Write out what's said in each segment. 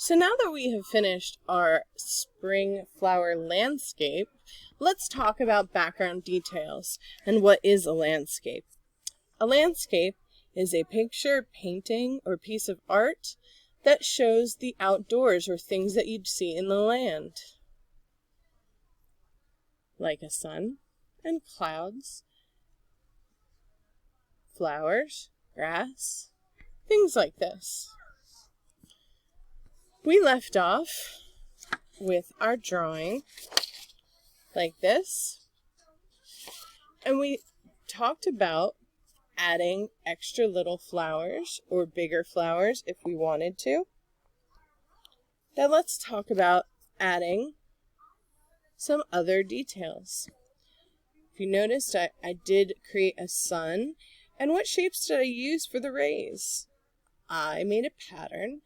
So now that we have finished our spring flower landscape, let's talk about background details and what is a landscape. A landscape is a picture, painting, or piece of art that shows the outdoors or things that you'd see in the land, like a sun and clouds, flowers, grass, things like this. We left off with our drawing like this, and we talked about adding extra little flowers or bigger flowers if we wanted to. Now let's talk about adding some other details. If you noticed, I did create a sun, and what shapes did I use for the rays? I made a pattern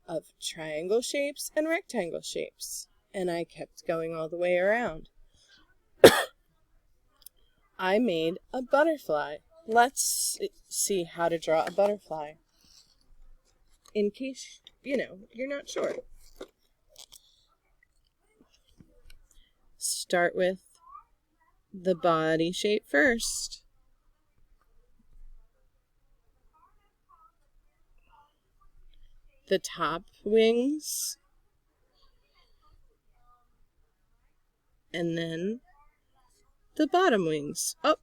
of triangle shapes and rectangle shapes, and I kept going all the way around. I made a butterfly. Let's see how to draw a butterfly, in case, you're not sure. Start with the body shape first. The top wings, and then the bottom wings. Oh,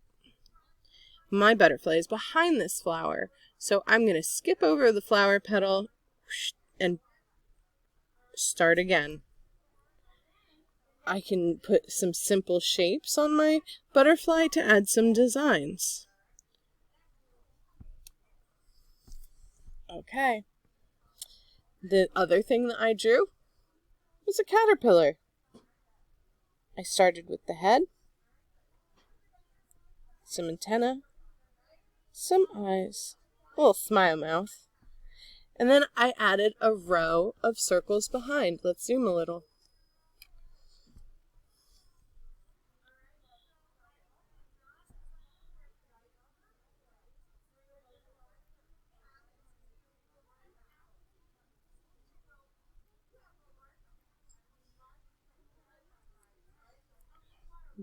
my butterfly is behind this flower, so I'm going to skip over the flower petal and start again. I can put some simple shapes on my butterfly to add some designs. Okay. The other thing that I drew was a caterpillar. I started with the head, some antenna, some eyes, a little smile mouth, and then I added a row of circles behind. Let's zoom a little.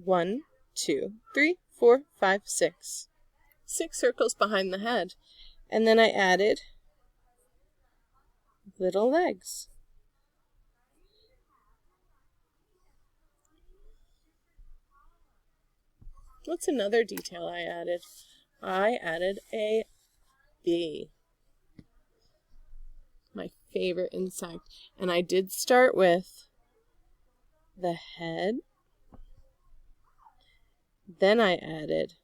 One, two, three, four, five, six. 6 circles behind the head. And then I added little legs. What's another detail I added? I added a bee. My favorite insect. And I did start with the head. Then I added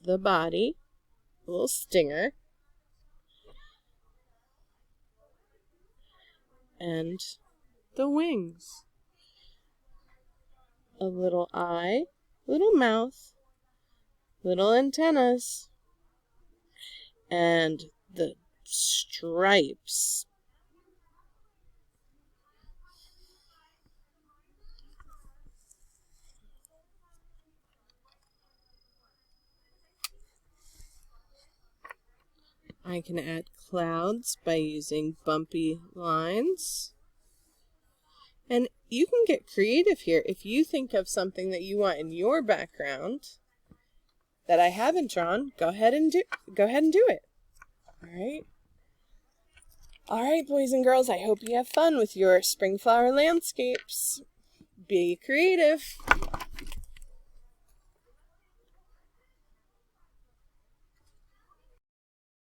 the body, a little stinger, and the wings. A little eye, little mouth, little antennas, and the stripes. I can add clouds by using bumpy lines. And you can get creative here. If you think of something that you want in your background that I haven't drawn, go ahead and do it. All right, boys and girls, I hope you have fun with your spring flower landscapes. Be creative.